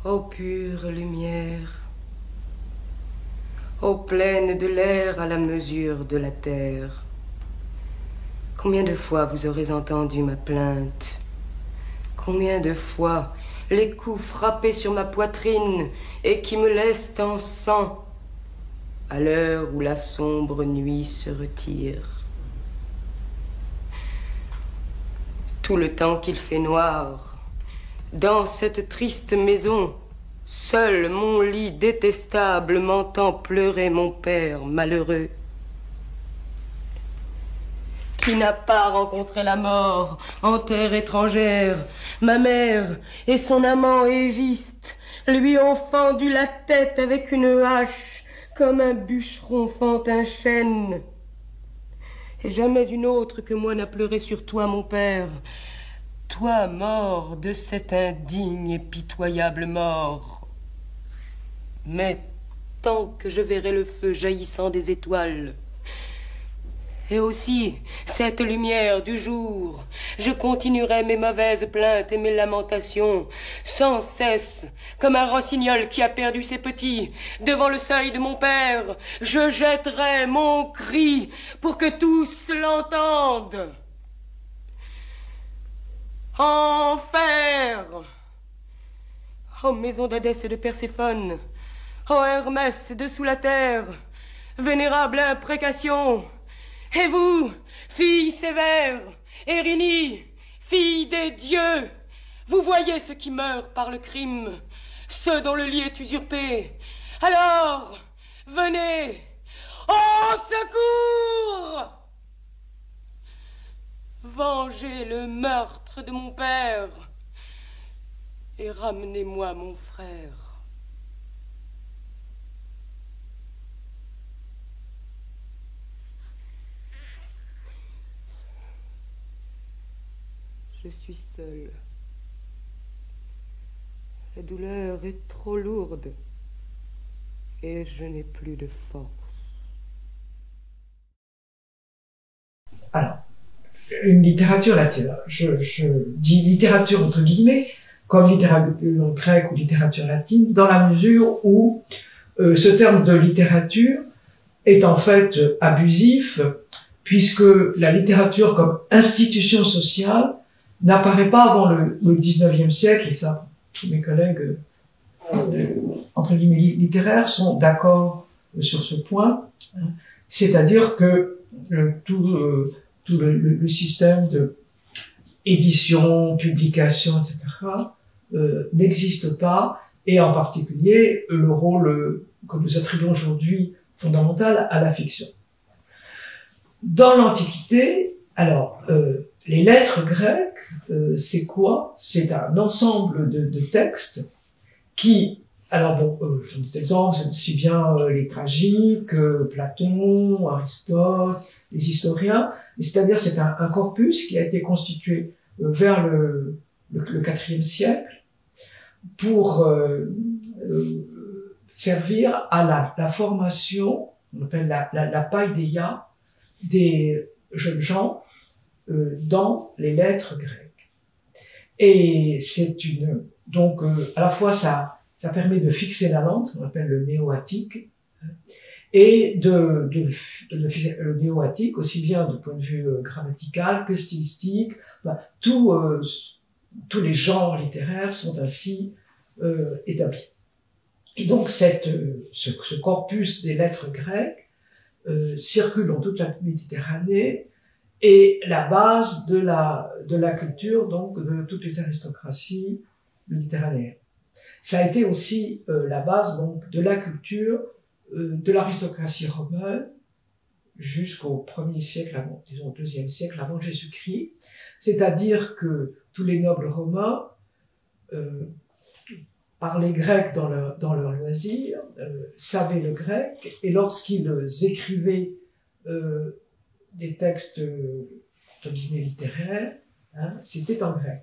Ô pure lumière, ô pleine de l'air à la mesure de la terre, combien de fois vous aurez entendu ma plainte? Combien de fois les coups frappés sur ma poitrine et qui me laissent en sang à l'heure où la sombre nuit se retire? Tout le temps qu'il fait noir, dans cette triste maison, seul mon lit détestable m'entend pleurer mon père malheureux, qui n'a pas rencontré la mort en terre étrangère. Ma mère et son amant Égiste lui ont fendu la tête avec une hache, comme un bûcheron fend un chêne. Et jamais une autre que moi n'a pleuré sur toi, mon père, toi mort de cette indigne et pitoyable mort. Mais tant que je verrai le feu jaillissant des étoiles, et aussi cette lumière du jour, je continuerai mes mauvaises plaintes et mes lamentations, sans cesse, comme un rossignol qui a perdu ses petits. Devant le seuil de mon père, je jetterai mon cri pour que tous l'entendent. Enfer! Ô maison d'Hadès et de Perséphone, ô Hermès de sous la terre, vénérable imprécation! Et vous, fille sévère, Érynie, fille des dieux, vous voyez ceux qui meurent par le crime, ceux dont le lit est usurpé. Alors, venez, au secours! Vengez le meurtre de mon père et ramenez-moi mon frère. Je suis seule. La douleur est trop lourde et je n'ai plus de force. Alors, une littérature latine, je dis littérature entre guillemets, comme littérature grecque ou littérature latine, dans la mesure où ce terme de littérature est en fait abusif, puisque la littérature comme institution sociale n'apparaît pas avant le 19e siècle, et ça, tous mes collègues, entre guillemets, littéraires sont d'accord sur ce point, hein. C'est-à-dire que tout le système de édition, publication, etc., n'existe pas, et en particulier le rôle que nous attribuons aujourd'hui fondamental à la fiction. Dans l'Antiquité, alors, les lettres grecques, c'est quoi? C'est un ensemble de textes qui, alors bon, je donne des exemples, c'est aussi bien les tragiques, Platon, Aristote, les historiens, c'est-à-dire c'est un corpus qui a été constitué vers le IVe siècle pour servir à la formation, on appelle la paideia, des jeunes gens dans les lettres grecques. Et c'est donc à la fois ça permet de fixer la langue, ce qu'on appelle le néo-attique, et le néo-attique aussi bien du point de vue grammatical que stylistique. Enfin, tous les genres littéraires sont ainsi établis. Et donc ce corpus des lettres grecques circule dans toute la Méditerranée et la base de la culture donc de toutes les aristocraties méditerranéennes. Ça a été aussi la base donc de la culture de l'aristocratie romaine jusqu'au 1er siècle avant, disons au 2e siècle avant Jésus-Christ, c'est-à-dire que tous les nobles romains parlaient grec dans leur loisir, savaient le grec, et lorsqu'ils écrivaient des textes entre guillemets littéraires, hein, c'était en grec.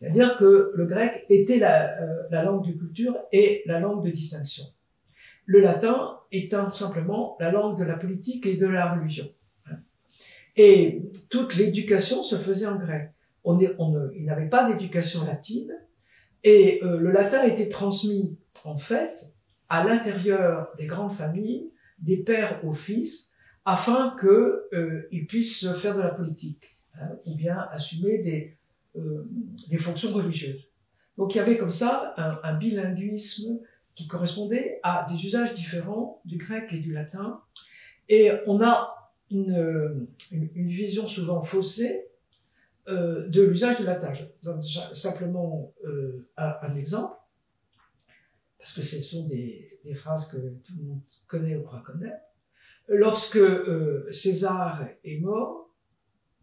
C'est-à-dire que le grec était la langue de culture et la langue de distinction. Le latin étant simplement la langue de la politique et de la religion. Et toute l'éducation se faisait en grec. Il n'avait pas d'éducation latine, Et le latin a été transmis, en fait, à l'intérieur des grandes familles, des pères aux fils, afin qu'ils puissent faire de la politique, hein, ou bien assumer des fonctions religieuses. Donc il y avait comme ça un bilinguisme qui correspondait à des usages différents du grec et du latin. Et on a une vision souvent faussée de l'usage du latin. Je donne simplement un exemple, parce que ce sont des phrases que tout le monde connaît ou croit connaître. Lorsque César est mort,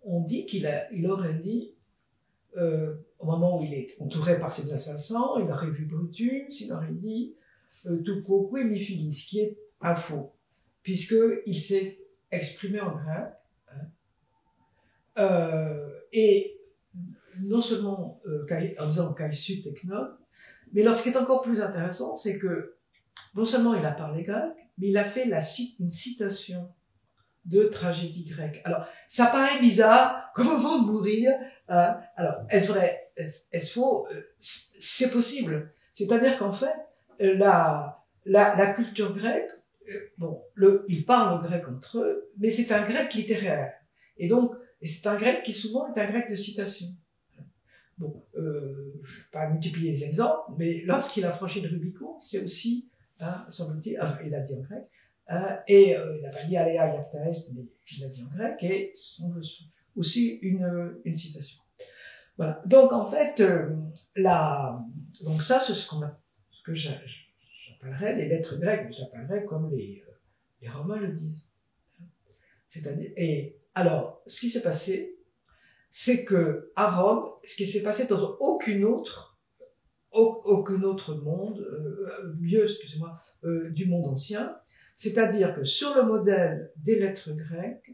on dit qu'il aurait dit, au moment où il est entouré par ses assassins, il aurait vu Brutus, il aurait dit tu quoque mi filis, ce qui est un faux, puisqu'il s'est exprimé en grec, hein, et non seulement en disant Kaïsu Technon, mais ce qui est encore plus intéressant, c'est que non seulement il a parlé grec, mais il a fait une citation de tragédie grecque. Alors, ça paraît bizarre, comme avant de mourir. Alors, est-ce vrai? Est-ce faux? C'est possible. C'est-à-dire qu'en fait, la culture grecque, bon, ils parlent grec entre eux, mais c'est un grec littéraire. Et donc, c'est un grec qui souvent est un grec de citation. Bon, je ne vais pas multiplier les exemples, mais lorsqu'il a franchi le Rubicon, c'est aussi, semble-t-il, enfin, il a dit en grec, et il n'a pas dit Aléa Iaptaest, mais il l'a dit en grec, et semble aussi une citation. Voilà. Donc en fait, donc ça, c'est ce que j'appellerais les lettres grecques, j'appellerais comme les Romains le disent. C'est-à-dire, et alors, ce qui s'est passé, c'est que à Rome, ce qui s'est passé dans aucun autre monde, lieu, excusez-moi, du monde ancien, c'est-à-dire que sur le modèle des lettres grecques,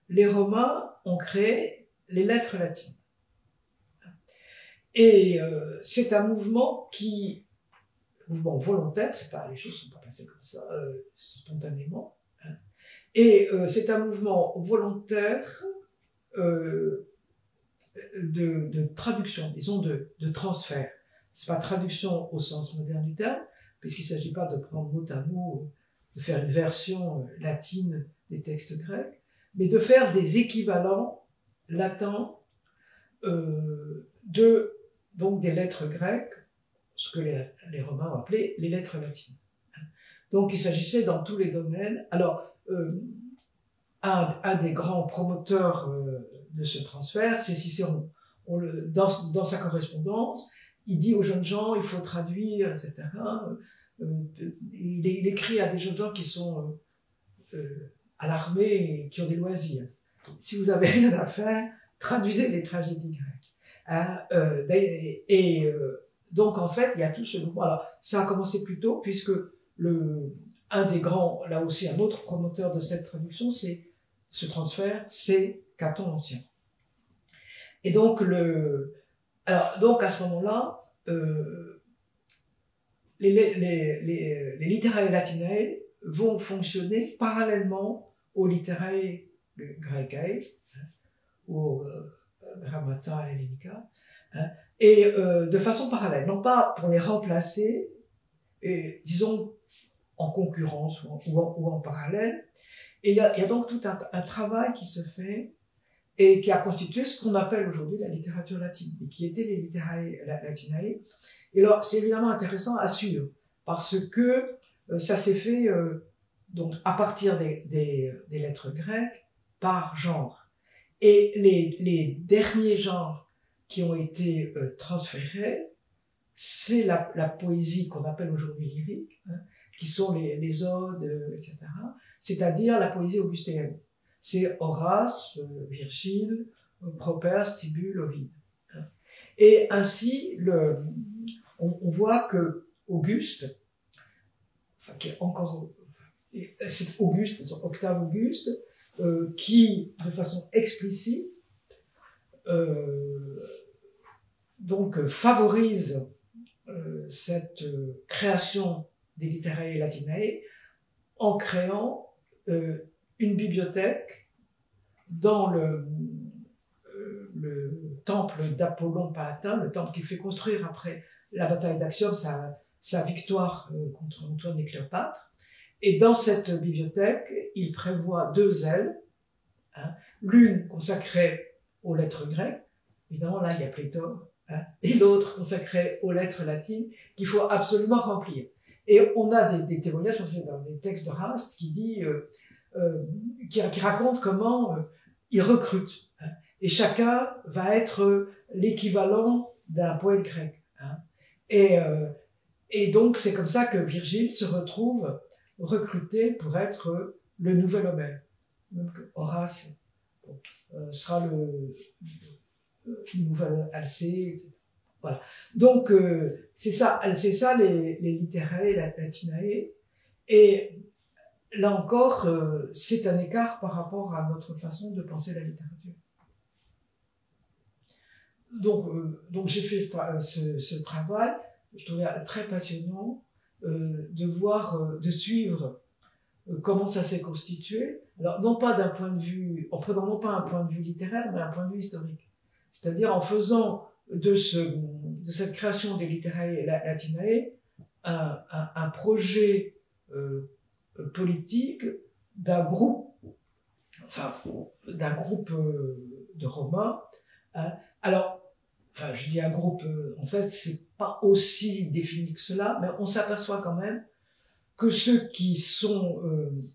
les Romains ont créé les lettres latines. Et c'est un mouvement volontaire, c'est pas, les choses ne sont pas passées comme ça, spontanément. Hein. Et c'est un mouvement volontaire de traduction, disons de transfert. C'est pas traduction au sens moderne du terme, puisqu'il ne s'agit pas de prendre mot à mot, de faire une version latine des textes grecs, mais de faire des équivalents latins donc des lettres grecques, ce que les Romains ont appelé les lettres latines. Donc il s'agissait dans tous les domaines. Alors, un des grands promoteurs de ce transfert, c'est Cicéron. Dans sa correspondance, il dit aux jeunes gens, il faut traduire, etc. Il écrit à des jeunes gens qui sont à l'armée et qui ont des loisirs. Si vous avez rien à faire, traduisez les tragédies grecques. Hein, donc en fait, il y a tout ce mouvement. Alors, ça a commencé plus tôt, puisque un des grands, là aussi un autre promoteur de cette traduction, ce transfert, c'est Caton l'Ancien. Et donc, donc à ce moment-là, les literae latinae vont fonctionner parallèlement aux literae graecae, aux grammata hellenica, hein, et de façon parallèle, non pas pour les remplacer, et, disons en concurrence ou en parallèle. Et il y a donc tout un travail qui se fait et qui a constitué ce qu'on appelle aujourd'hui la littérature latine, et qui était les literae latinae. Et alors, c'est évidemment intéressant à suivre, parce que ça s'est fait donc à partir des lettres grecques par genre. Et les derniers genres qui ont été transférés, c'est la poésie qu'on appelle aujourd'hui lyrique, hein, qui sont les odes, etc., c'est-à-dire la poésie augustéenne. C'est Horace, Virgile, Properce, Tibulle, Ovide. Hein. Et ainsi, on voit que Auguste, enfin, qui est encore, c'est Auguste, Octave Auguste, qui, de façon explicite, donc favorise cette création des literae latinae en créant une bibliothèque dans le temple d'Apollon Palatin, le temple qu'il fait construire après la bataille d'Actium, sa victoire contre Antoine et Cléopâtre. Et dans cette bibliothèque, il prévoit 2 ailes, hein, l'une consacrée aux lettres grecques, évidemment là il y a Pléthore, hein, et l'autre consacrée aux lettres latines qu'il faut absolument remplir. Et on a des témoignages dans des textes de Rast qui dit, qui racontent comment il recrute, hein, et chacun va être l'équivalent d'un poète grec, hein. Et donc c'est comme ça que Virgile se retrouve recruté pour être le nouvel Homère, même que Horace sera le nouvel Alcée, voilà. Donc c'est ça les literae latinae, et là encore c'est un écart par rapport à notre façon de penser la littérature. Donc j'ai fait ce travail, je trouvais très passionnant de voir, de suivre comment ça s'est constitué. Alors non pas d'un point de vue, en prenant non pas un point de vue littéraire, mais un point de vue historique. C'est-à-dire en faisant de cette création des literae latinae un projet politique d'un groupe, de Romains. Hein. Alors, je dis un groupe, en fait, c'est pas aussi défini que cela, mais on s'aperçoit quand même que ceux qui sont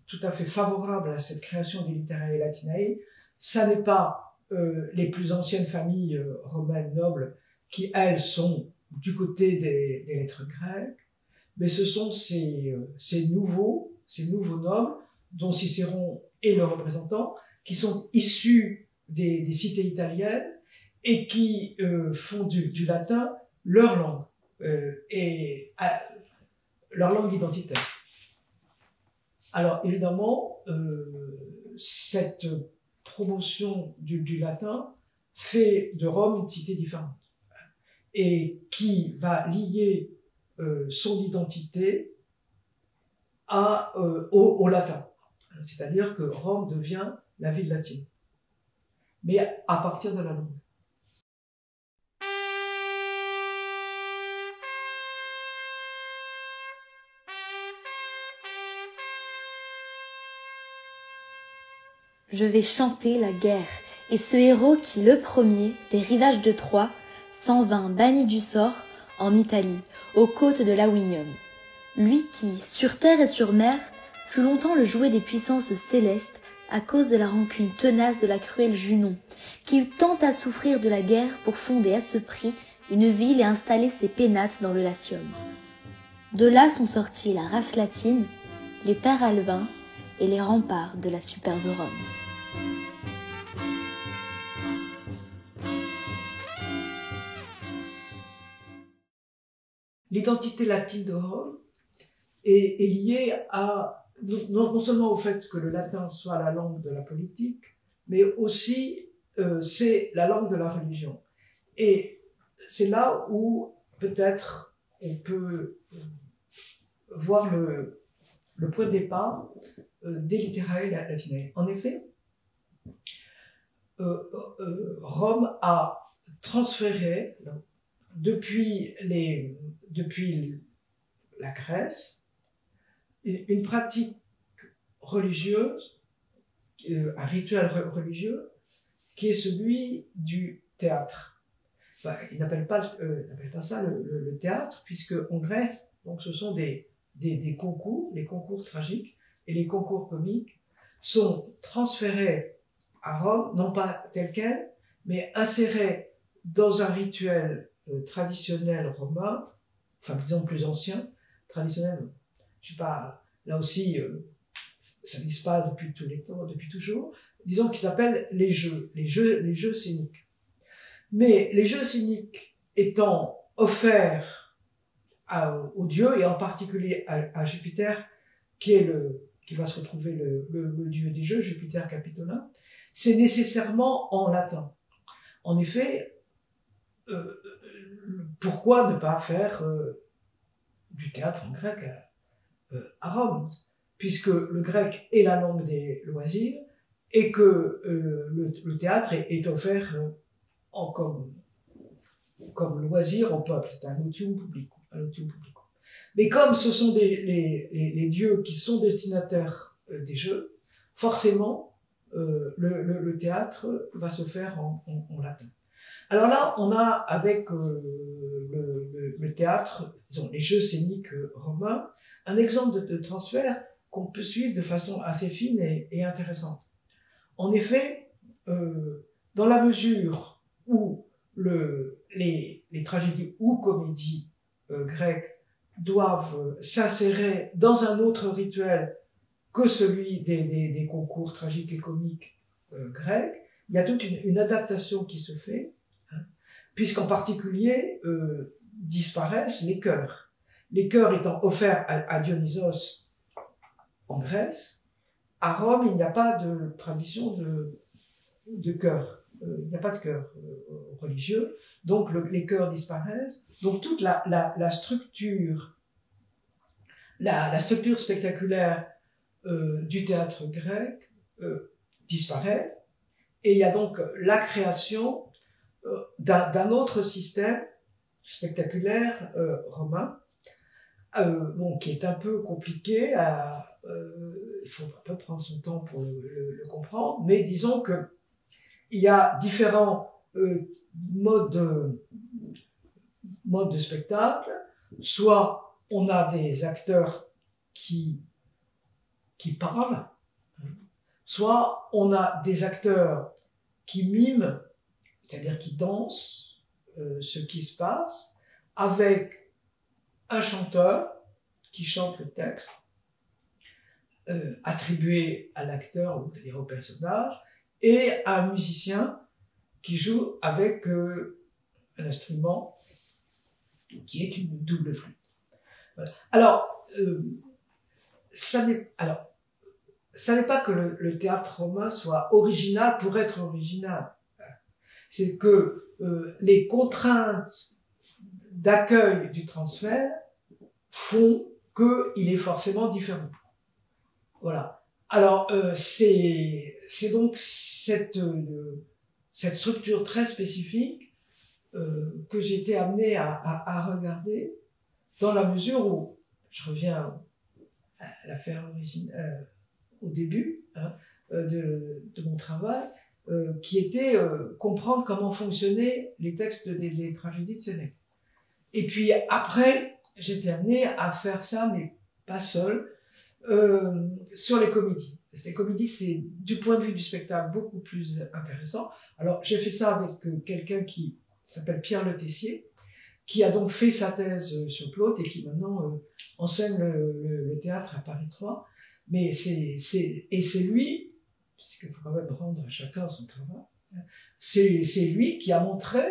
tout à fait favorables à cette création des literae latinae, ça n'est pas les plus anciennes familles romaines nobles qui, elles, sont du côté des lettres grecques, mais ce sont ces nouveaux nobles, dont Cicéron est le représentant, qui sont issus des cités italiennes et qui font du latin leur langue, leur langue identitaire. Alors évidemment, cette promotion du latin fait de Rome une cité différente, et qui va lier son identité au latin. C'est-à-dire que Rome devient la ville latine, mais à partir de la langue. Je vais chanter la guerre, et ce héros qui, le premier, des rivages de Troie, s'en vint banni du sort en Italie, aux côtes de l'Awinium. Lui qui, sur terre et sur mer, fut longtemps le jouet des puissances célestes à cause de la rancune tenace de la cruelle Junon, qui eut tant à souffrir de la guerre pour fonder à ce prix une ville et installer ses pénates dans le Latium. De là sont sortis la race latine, les pères albins et les remparts de la superbe Rome. L'identité latine de Rome est liée à, non seulement au fait que le latin soit la langue de la politique, mais aussi c'est la langue de la religion. Et c'est là où peut-être on peut voir le point de départ des literae latinae. En effet, Rome a transféré, depuis la Grèce, une pratique religieuse, un rituel religieux, qui est celui du théâtre. Enfin, ils n'appellent pas ça le théâtre, puisque en Grèce, donc ce sont des concours, les concours tragiques et les concours comiques sont transférés à Rome, non pas tels quels, mais insérés dans un rituel traditionnel romain, enfin disons plus ancien, traditionnel, je sais pas, là aussi, ça n'existe pas depuis tous les temps, depuis toujours, disons qu'ils s'appellent les jeux scéniques. Mais les jeux scéniques étant offerts aux dieux, et en particulier à Jupiter, qui va se retrouver le dieu des jeux, Jupiter Capitolin, c'est nécessairement en latin. En effet, pourquoi ne pas faire du théâtre en grec à Rome, puisque le grec est la langue des loisirs et que le théâtre est offert comme loisir au peuple, c'est un otium publicum, Mais comme ce sont les dieux qui sont destinataires des jeux, forcément, le théâtre va se faire en latin. Alors là, on a avec le théâtre, disons, les jeux scéniques romains, un exemple de transfert qu'on peut suivre de façon assez fine et intéressante. En effet, dans la mesure où les tragédies ou comédies grecques doivent s'insérer dans un autre rituel que celui des concours tragiques et comiques grecs, il y a toute une adaptation qui se fait, hein, puisqu'en particulier disparaissent les chœurs. Les chœurs étant offerts à Dionysos en Grèce, à Rome, il n'y a pas de tradition de chœur. Il n'y a pas de chœur religieux, donc les chœurs disparaissent. Donc toute la structure spectaculaire du théâtre grec disparaît, et il y a donc la création d'un autre système spectaculaire romain, qui est un peu compliqué il faut un peu prendre son temps pour le comprendre, mais disons que il y a différents modes de spectacle. Soit on a des acteurs qui parlent, soit on a des acteurs qui miment, c'est-à-dire qui dansent ce qui se passe, avec un chanteur qui chante le texte, attribué à l'acteur, c'est-à-dire au personnage, et un musicien qui joue avec un instrument qui est une double flûte. Voilà. Alors, ça n'est pas que le théâtre romain soit original pour être original. C'est que les contraintes d'accueil du transfert font qu'il est forcément différent. Voilà. Alors, c'est donc cette structure très spécifique que j'ai été amené à regarder, dans la mesure où, je reviens à l'affaire au début de mon travail, qui était comprendre comment fonctionnaient les textes des tragédies de Sénèque. Et puis après, j'étais amené à faire ça, mais pas seul, sur les comédies. Les comédies, c'est, du point de vue du spectacle, beaucoup plus intéressant. Alors, j'ai fait ça avec quelqu'un qui s'appelle Pierre Le Tessier, qui a donc fait sa thèse sur Plaute et qui maintenant enseigne le théâtre à Paris 3. Mais c'est lui, puisqu'il faut quand même rendre à chacun son travail, c'est lui qui a montré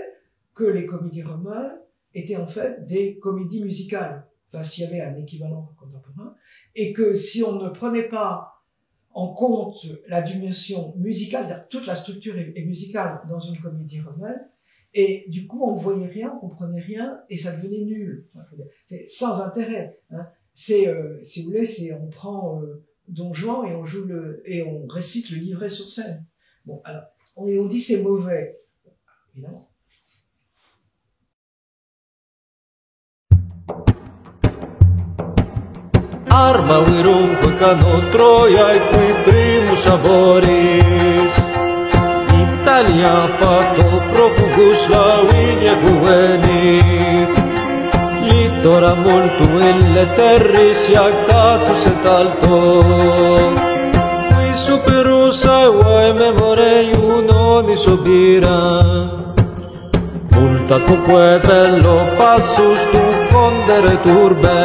que les comédies romaines étaient en fait des comédies musicales. Enfin, s'il y avait un équivalent contemporain, et que si on ne prenait pas en compte la dimension musicale, toute la structure est musicale dans une comédie romaine, et du coup on ne voyait rien, on ne comprenait rien, et ça devenait nul. C'est sans intérêt. Hein. Si vous voulez, on prend Don Juan et on joue et on récite le livret sur scène. Bon, alors, on dit c'est mauvais. Évidemment. Arma virumque cano Troiae qui primus aboris Italia fatto profugus Lavinia juvenit Littora multu ille terris iactatus et alto Qui superus aevae memorei unonis obira Multa tuque bello passus tu condere turbe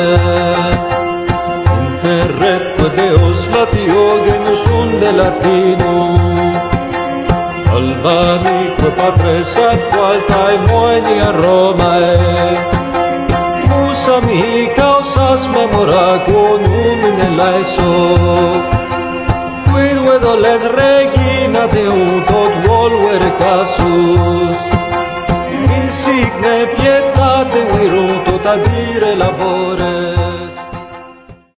Ferretto Deus latio genus unde latino Albanique patres ad qualtae moenia Romae Musa mihi causas memora con umine laeso Quid vedoles regina Deum tot volvere casus